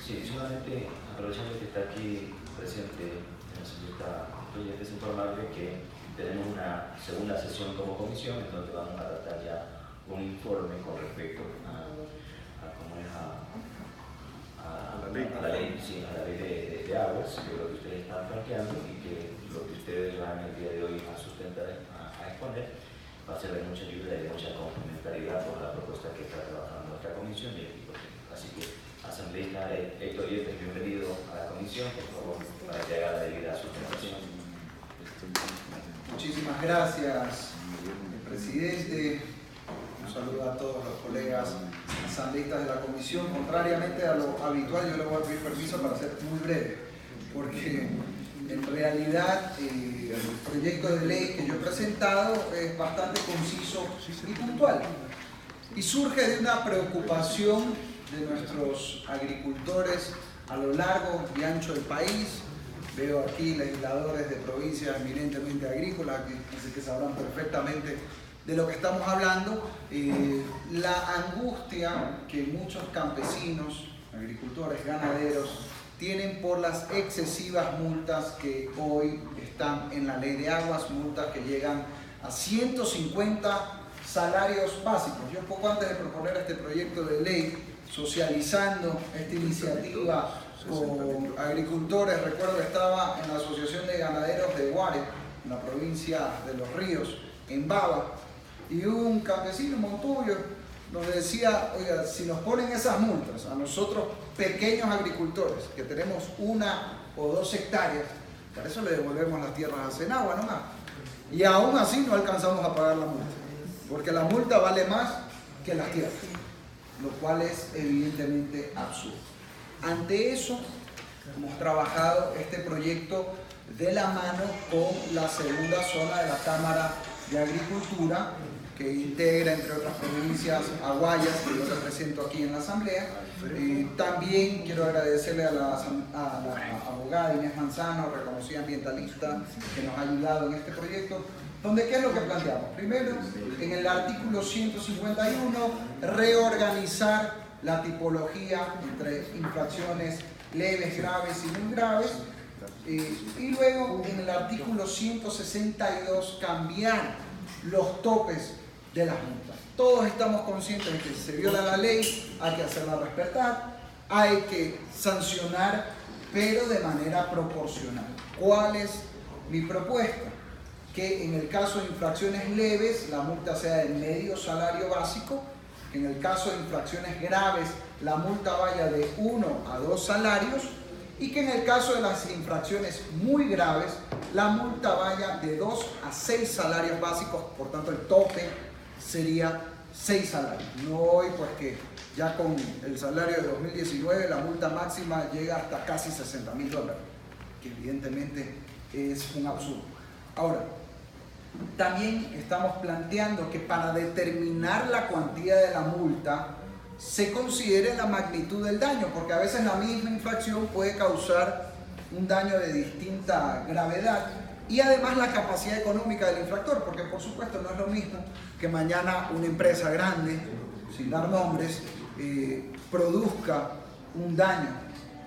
Sí, solamente aprovechando que está aquí presente el asambleísta Toya, es informarle que tenemos una segunda sesión como comisión en donde vamos a tratar ya un informe con respecto a cómo es a la ley, sí, a la ley de aguas, que es lo que ustedes están planteando y que lo que ustedes van el día de hoy a sustentar, a exponer, va a ser de mucha ayuda y de mucha complementariedad con la propuesta que está trabajando nuestra comisión y el equipo técnico. Así que, asambleísta Héctor Yepes, bienvenido a la comisión, por favor, para que haga la debida sustentación. Muchísimas gracias, presidente. Un saludo a todos los colegas asambleístas de la comisión. Contrariamente a lo habitual, yo le voy a pedir permiso para ser muy breve, porque en realidad el proyecto de ley que yo he presentado es bastante conciso y puntual. Y surge de una preocupación de nuestros agricultores a lo largo y ancho del país. Veo aquí legisladores de provincias eminentemente agrícolas, así que sabrán perfectamente de lo que estamos hablando. La angustia que muchos campesinos, agricultores, ganaderos, tienen por las excesivas multas que hoy están en la ley de aguas, multas que llegan a 150 salarios básicos. Yo poco antes de proponer este proyecto de ley, socializando esta iniciativa con agricultores, recuerdo que estaba en la Asociación de Ganaderos de Guare, en la provincia de Los Ríos, en Baba, y un campesino montuyo nos decía, oiga, si nos ponen esas multas a nosotros pequeños agricultores, que tenemos 1 o 2 hectáreas, para eso le devolvemos las tierras a Senagua nomás, y aún así no alcanzamos a pagar la multa, porque la multa vale más que las tierras, lo cual es evidentemente absurdo. Ante eso, hemos trabajado este proyecto de la mano con la segunda zona de la Cámara de Agricultura, que integra, entre otras provincias, a Guayas, que yo represento aquí en la Asamblea. También quiero agradecerle a la abogada Inés Manzano, reconocida ambientalista, que nos ha ayudado en este proyecto, donde ¿qué es lo que planteamos? Primero, en el artículo 151, reorganizar la tipología entre infracciones leves, graves y muy graves. Y luego, en el artículo 162, cambiar los topes de las multas. Todos estamos conscientes de que si se viola la ley, hay que hacerla respetar, hay que sancionar, pero de manera proporcional. ¿Cuál es mi propuesta? Que en el caso de infracciones leves, la multa sea de medio salario básico, que en el caso de infracciones graves, la multa vaya de 1 a 2 salarios, y que en el caso de las infracciones muy graves, la multa vaya de 2 a 6 salarios básicos, por tanto el tope sería 6 salarios. No hoy, pues que ya con el salario de 2019 la multa máxima llega hasta casi $60.000, que evidentemente es un absurdo. Ahora, también estamos planteando que para determinar la cuantía de la multa se considere la magnitud del daño, porque a veces la misma infracción puede causar un daño de distinta gravedad, y además la capacidad económica del infractor, porque por supuesto no es lo mismo que mañana una empresa grande, sin dar nombres, produzca un daño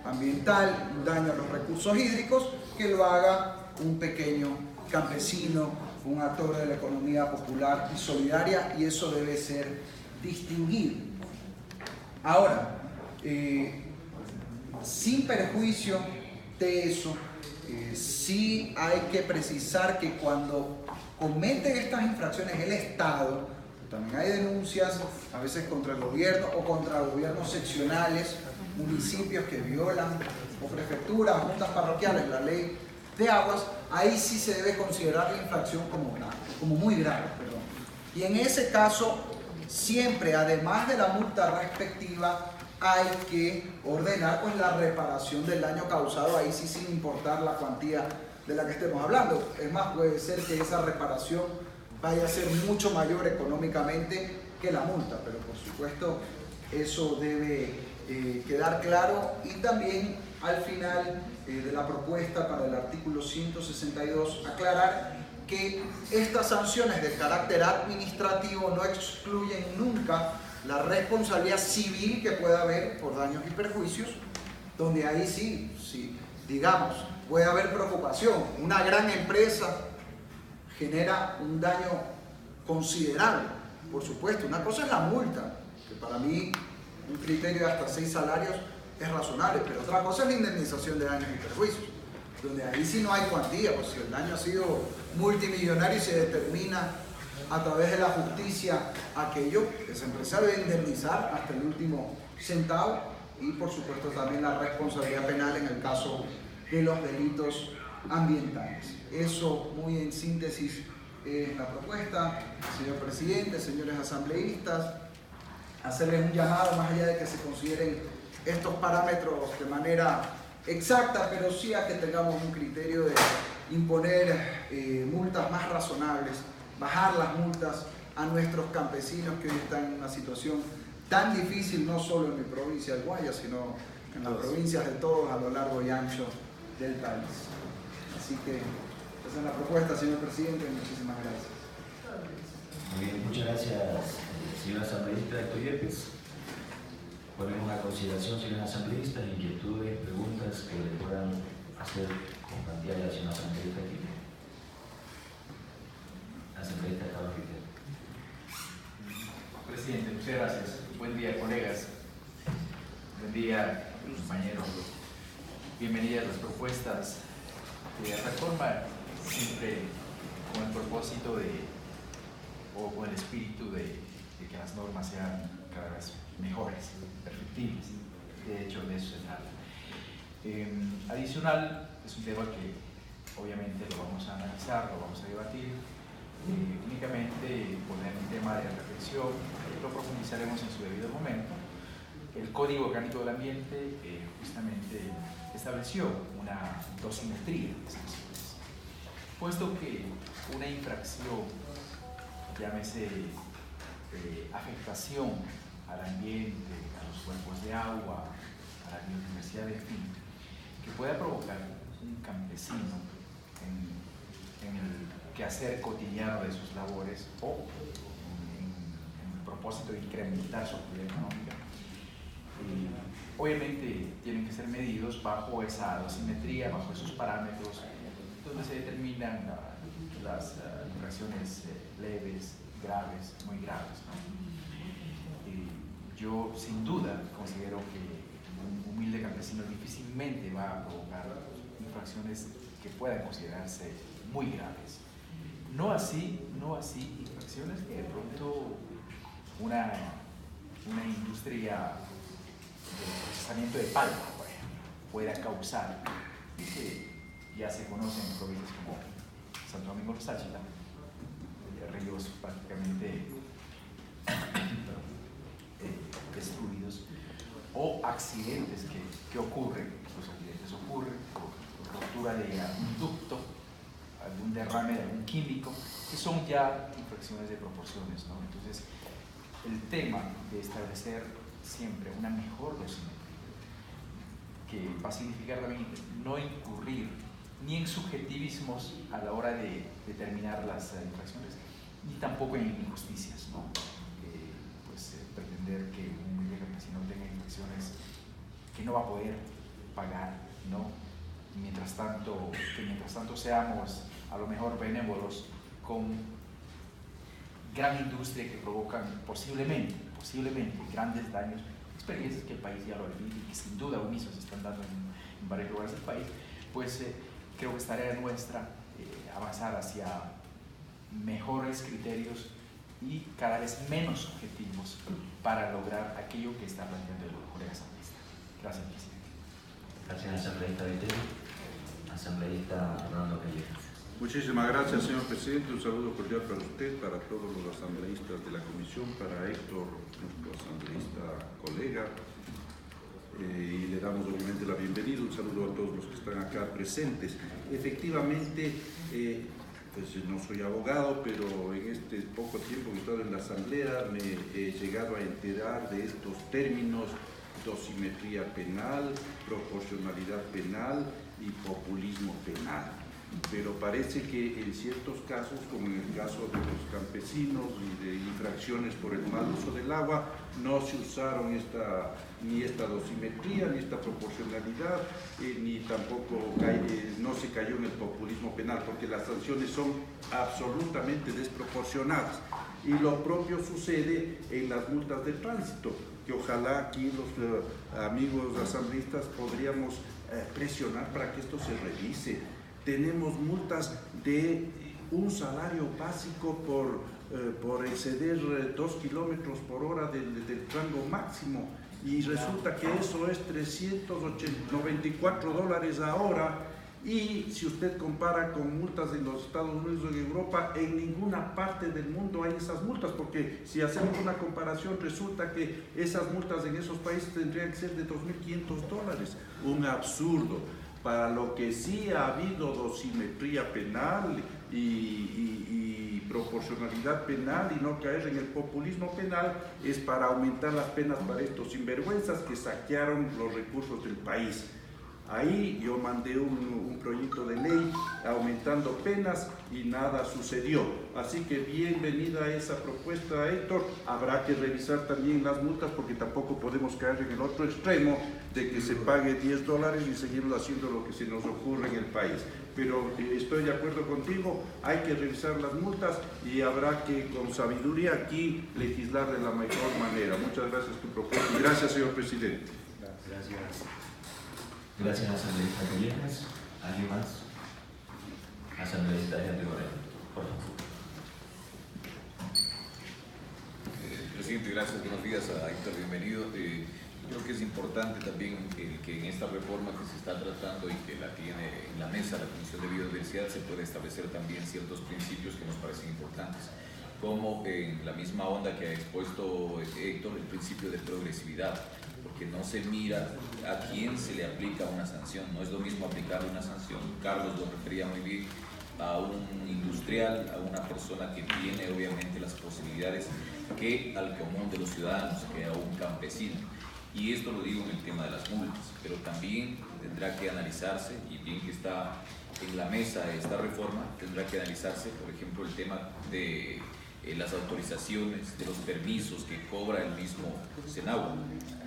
ambiental, un daño a los recursos hídricos, que lo haga un pequeño campesino, un actor de la economía popular y solidaria, y eso debe ser distinguido. Ahora, sin perjuicio de eso, sí hay que precisar que cuando cometen estas infracciones el Estado, también hay denuncias a veces contra el gobierno o contra gobiernos seccionales, municipios que violan, o prefecturas, juntas parroquiales, la ley de aguas, ahí sí se debe considerar la infracción como grave, como muy grave, perdón. Y en ese caso, siempre, además de la multa respectiva, hay que ordenar pues la reparación del daño causado, ahí sí sin importar la cuantía de la que estemos hablando. Es más, puede ser que esa reparación vaya a ser mucho mayor económicamente que la multa, pero por supuesto eso debe quedar claro. Y también al final de la propuesta para el artículo 162 aclarar que estas sanciones de carácter administrativo no excluyen nunca la responsabilidad civil que pueda haber por daños y perjuicios, donde ahí sí, digamos, puede haber preocupación. Una gran empresa genera un daño considerable, por supuesto. Una cosa es la multa, que para mí un criterio de hasta 6 salarios es razonable, pero otra cosa es la indemnización de daños y perjuicios, donde ahí sí no hay cuantía, pues si el daño ha sido multimillonario y se determina a través de la justicia aquello, esa empresa debe indemnizar hasta el último centavo, y por supuesto también la responsabilidad penal en el caso de los delitos ambientales. Eso muy en síntesis es la propuesta, señor presidente, señores asambleístas, hacerles un llamado más allá de que se consideren estos parámetros de manera exacta, pero sí a que tengamos un criterio de imponer multas más razonables, bajar las multas a nuestros campesinos que hoy están en una situación tan difícil, no solo en mi provincia del Guayas, sino en las provincias de todos a lo largo y ancho del país. Así que esa es la propuesta, señor presidente, muchísimas gracias. Muy bien, muchas gracias, señor asambleísta Héctor Yepes. Ponemos a consideración, señores asambleístas, inquietudes, preguntas que le puedan hacer compartir al señor asambleísta aquí. Asambleísta Carlos Riquel. Presidente, muchas gracias. Buen día, colegas. Buen día, compañeros. Bienvenidas las propuestas de reforma, siempre con el propósito o con el espíritu de que las normas sean cada vez mejores, perfectibles. De hecho, de eso se trata. Adicional, es un tema que obviamente lo vamos a analizar, lo vamos a debatir. Únicamente poner un tema de reflexión, lo profundizaremos en su debido momento. El Código Orgánico del Ambiente justamente estableció una dosimetría de sanciones, puesto que una infracción, llámese afectación al ambiente, a los cuerpos de agua, a la biodiversidad, en fin, que pueda provocar un campesino en el quehacer cotidiano de sus labores o en el propósito de incrementar su actividad económica, obviamente tienen que ser medidos bajo esa dosimetría, bajo esos parámetros donde se determinan las infracciones leves, graves, muy graves, ¿no? Yo sin duda considero que un humilde campesino difícilmente va a provocar infracciones que puedan considerarse muy graves. No así infracciones que de pronto una industria de procesamiento de palma, por ejemplo, pueda causar, y que ya se conocen en provincias como Santo Domingo de Sáchila, ríos prácticamente destruidos, o accidentes que ocurren. Los accidentes ocurren por rotura de algún ducto, algún derrame de algún químico, que son ya infracciones de proporciones, ¿no? Entonces, el tema de establecer siempre una mejor dosimetría, que va a significar también no incurrir ni en subjetivismos a la hora de determinar las infracciones, ni tampoco en injusticias, ¿no? Pretender que un campesino tenga infracciones que no va a poder pagar, ¿no? Mientras tanto seamos a lo mejor benévolos con gran industria que provocan posiblemente grandes daños, experiencias que el país ya lo ha vivido y que sin duda aún mismo se están dando en varios lugares del país, pues creo que es tarea nuestra avanzar hacia mejores criterios y cada vez menos objetivos para lograr aquello que está planteando el colega asambleísta. Gracias, presidente. Gracias, asambleísta Viteri. Asambleísta Fernando Callejas. Muchísimas gracias, señor presidente. Un saludo cordial para usted, para todos los asambleístas de la comisión, para Héctor, nuestro asambleísta colega. Y le damos obviamente la bienvenida. Un saludo a todos los que están acá presentes. Efectivamente, pues no soy abogado, pero en este poco tiempo que he estado en la asamblea me he llegado a enterar de estos términos: dosimetría penal, proporcionalidad penal y populismo penal. pero parece que en ciertos casos, como en el caso de los campesinos y de infracciones por el mal uso del agua, no se usaron ni esta dosimetría, ni esta proporcionalidad, ni tampoco no se cayó en el populismo penal, porque las sanciones son absolutamente desproporcionadas. Y lo propio sucede en las multas de tránsito, que ojalá aquí los amigos asambleístas podríamos presionar para que esto se revise. Tenemos multas de un salario básico por exceder 2 kilómetros por hora del rango máximo, y resulta que eso es $394 ahora. Y si usted compara con multas en los Estados Unidos o en Europa, en ninguna parte del mundo hay esas multas, porque si hacemos una comparación resulta que esas multas en esos países tendrían que ser de $2.500, un absurdo. Para lo que sí ha habido dosimetría penal y proporcionalidad penal y no caer en el populismo penal, es para aumentar las penas para estos sinvergüenzas que saquearon los recursos del país. Ahí yo mandé un proyecto de ley aumentando penas y nada sucedió. Así que bienvenida esa propuesta, Héctor. Habrá que revisar también las multas, porque tampoco podemos caer en el otro extremo de que se pague $10 y seguimos haciendo lo que se nos ocurre en el país. Pero estoy de acuerdo contigo, hay que revisar las multas y habrá que con sabiduría aquí legislar de la mejor manera. Muchas gracias por tu propuesta y gracias, señor presidente. Gracias. Gracias, asambleísta Collejas. ¿Alguien más? Asambleísta Henry Moreno, por favor. Presidente, gracias. Buenos días a Héctor, bienvenido. Creo que es importante también que en esta reforma que se está tratando y que la tiene en la mesa la Comisión de Biodiversidad se pueda establecer también ciertos principios que nos parecen importantes, como en la misma onda que ha expuesto Héctor, el principio de progresividad, porque no se mira a quién se le aplica una sanción. No es lo mismo aplicarle una sanción, Carlos lo refería muy bien, a un industrial, a una persona que tiene obviamente las posibilidades, que al común de los ciudadanos, que a un campesino. Y esto lo digo en el tema de las multas, pero también tendrá que analizarse, y bien que está en la mesa esta reforma, tendrá que analizarse, por ejemplo, el tema de las autorizaciones, de los permisos que cobra el mismo Senagua,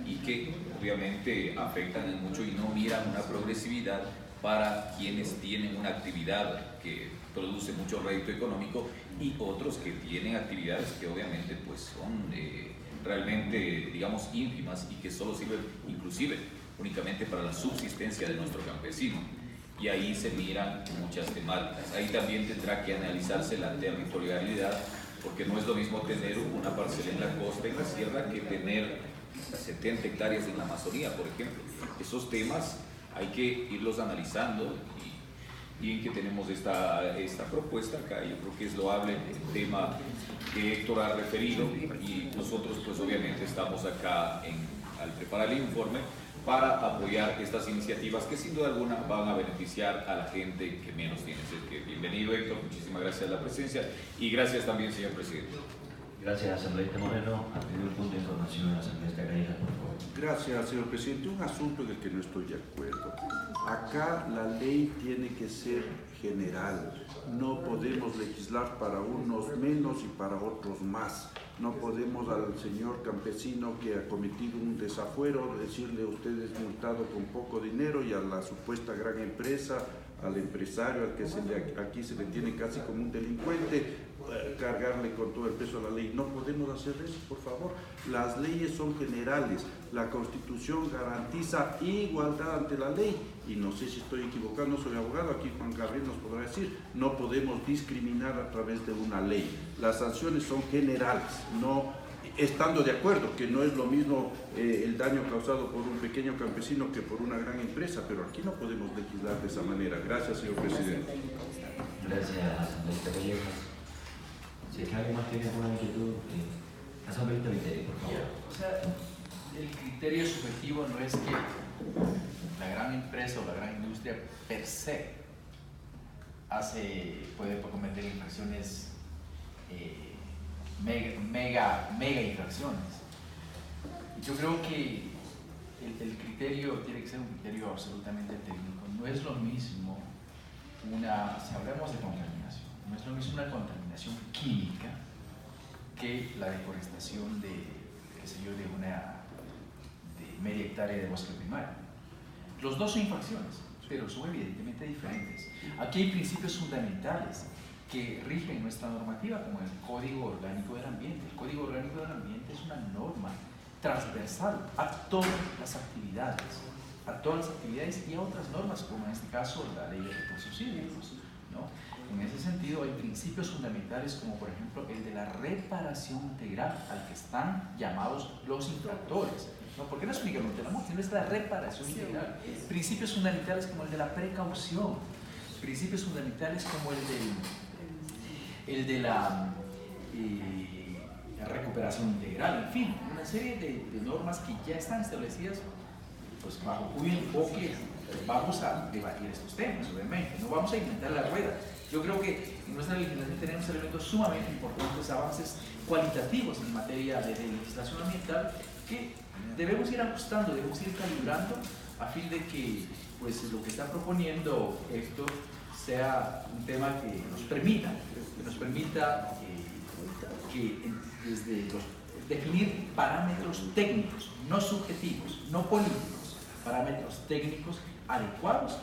y que obviamente afectan mucho y no miran una progresividad para quienes tienen una actividad que produce mucho rédito económico y otros que tienen actividades que obviamente pues son realmente, digamos, ínfimas y que solo sirven inclusive únicamente para la subsistencia de nuestro campesino. Y ahí se miran muchas temáticas. Ahí también tendrá que analizarse la territorialidad, porque no es lo mismo tener una parcela en la costa, en la sierra, que tener 70 hectáreas en la Amazonía, por ejemplo. Esos temas hay que irlos analizando, y bien que tenemos esta propuesta acá, yo creo que es loable el tema que Héctor ha referido, y nosotros pues obviamente estamos acá al preparar el informe para apoyar estas iniciativas que sin duda alguna van a beneficiar a la gente que menos tiene. Así que bienvenido, Héctor, muchísimas gracias por la presencia y gracias también, señor presidente. Gracias, asambleísta Moreno. A pedir un punto de información, asambleísta Callejas, por favor. Gracias, señor presidente. Un asunto en el que no estoy de acuerdo. Acá la ley tiene que ser general. No podemos legislar para unos menos y para otros más. No podemos al señor campesino que ha cometido un desafuero decirle usted es multado con poco dinero, y a la supuesta gran empresa, al empresario al que aquí se le tiene casi como un delincuente, cargarle con todo el peso de la ley. No podemos hacer eso, por favor. Las leyes son generales. La Constitución garantiza igualdad ante la ley. Y no sé si estoy equivocado, no soy abogado, aquí Juan Gabriel nos podrá decir, no podemos discriminar a través de una ley. Las sanciones son generales, no estando de acuerdo que no es lo mismo el daño causado por un pequeño campesino que por una gran empresa, pero aquí no podemos legislar de esa manera. Gracias, señor presidente. Gracias, asambleísta Callejas. Si es que alguien más tiene alguna inquietud, asambleísta Viteri, por favor. O sea, el criterio subjetivo no es que la gran empresa o la gran industria per se puede cometer infracciones, mega infracciones. Yo creo que el criterio tiene que ser un criterio absolutamente técnico. No es lo mismo si hablamos de contaminación, no es lo mismo una contaminación química que la deforestación de media hectárea de bosque primario. Los dos son infracciones, pero son evidentemente diferentes. Aquí hay principios fundamentales que rigen nuestra normativa, como el Código Orgánico del Ambiente. El Código Orgánico del Ambiente es una norma transversal a todas las actividades y a otras normas, como en este caso la Ley de Recursos Hídricos, ¿no? En ese sentido hay principios fundamentales como por ejemplo el de la reparación integral al que están llamados los infractores, ¿no? Porque no es únicamente la multa, sino es la reparación integral. Principios fundamentales como el de la precaución, principios fundamentales como el de la recuperación integral, en fin, una serie de normas que ya están establecidas, pues bajo cuyo enfoque vamos a debatir estos temas, obviamente, no vamos a inventar la rueda. Yo creo que en nuestra legislación tenemos elementos sumamente importantes, avances cualitativos en materia de legislación ambiental que debemos ir ajustando, debemos ir calibrando a fin de que pues, lo que está proponiendo esto sea un tema que nos permita definir parámetros técnicos, no subjetivos, no políticos, parámetros técnicos adecuados,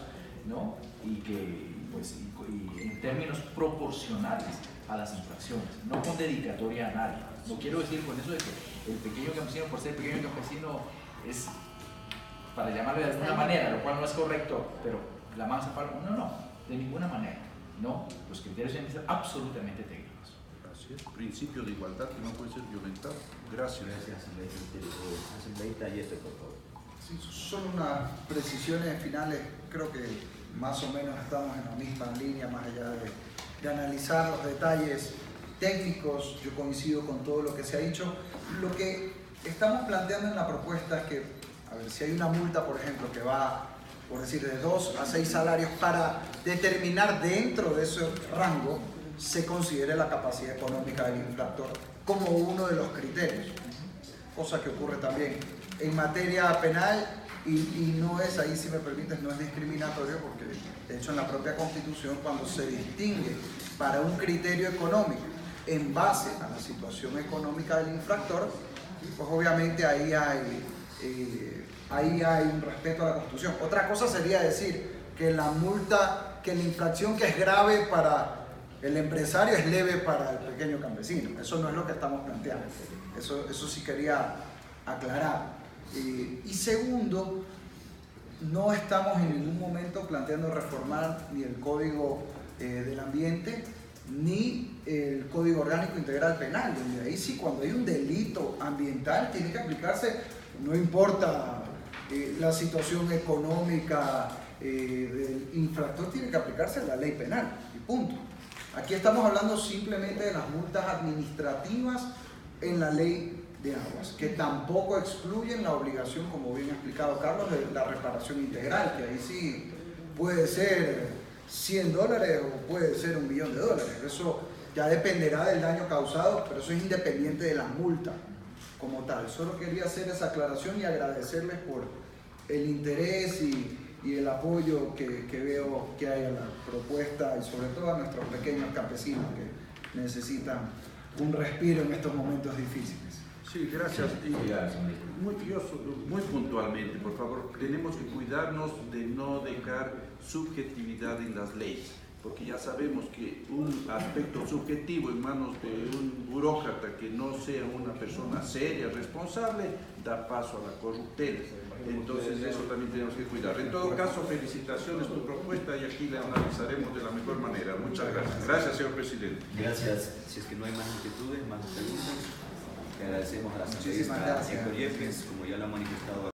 ¿no? Y que pues, y en términos proporcionales a las infracciones, no con dedicatoria a nadie. No quiero decir con eso de que el pequeño campesino, por ser pequeño campesino, es para llamarle de alguna manera, lo cual no es correcto, pero la mansa para no, de ninguna manera. No, los criterios deben ser absolutamente técnicos. Así es, principio de igualdad que no puede ser violentado. Gracias. Gracias, asambleísta Yeste, por favor. Sí, solo unas precisiones finales. Creo que más o menos estamos en la misma línea, más allá de analizar los detalles técnicos. Yo coincido con todo lo que se ha dicho. Lo que estamos planteando en la propuesta es que, a ver, si hay una multa, por ejemplo, que va, por decir, de 2 a 6 salarios, para determinar dentro de ese rango se considere la capacidad económica del infractor como uno de los criterios, cosa que ocurre también en materia penal y no es, ahí si me permites, no es discriminatorio porque de hecho en la propia Constitución cuando se distingue para un criterio económico en base a la situación económica del infractor, pues obviamente ahí hay un respeto a la Constitución. Otra cosa sería decir que la multa, que la infracción que es grave para el empresario es leve para el pequeño campesino. Eso no es lo que estamos planteando. Eso sí quería aclarar. Y segundo, no estamos en ningún momento planteando reformar ni el Código del Ambiente ni el Código Orgánico Integral Penal, donde ahí sí, cuando hay un delito ambiental, tiene que aplicarse, no importa la situación económica del infractor, tiene que aplicarse la ley penal, y punto. Aquí estamos hablando simplemente de las multas administrativas en la ley de aguas, que tampoco excluyen la obligación, como bien ha explicado Carlos, de la reparación integral, que ahí sí puede ser $100 o puede ser $1 millón. Eso ya dependerá del daño causado, pero eso es independiente de la multa como tal. Solo quería hacer esa aclaración y agradecerles por el interés y el apoyo que veo que hay a la propuesta y sobre todo a nuestros pequeños campesinos que necesitan un respiro en estos momentos difíciles. Sí, gracias. Muy puntualmente, por favor, tenemos que cuidarnos de no dejar subjetividad en las leyes, porque ya sabemos que un aspecto subjetivo en manos de un burócrata que no sea una persona seria, responsable, da paso a la corruptela. Entonces eso también tenemos que cuidar. En todo caso, felicitaciones por tu propuesta y aquí la analizaremos de la mejor manera. Muchas gracias. Gracias, señor presidente. Gracias. Si es que no hay más inquietudes, más preguntas, le agradecemos a la asambleísta Muchísimas gracias. Héctor Yepes, como ya lo ha manifestado.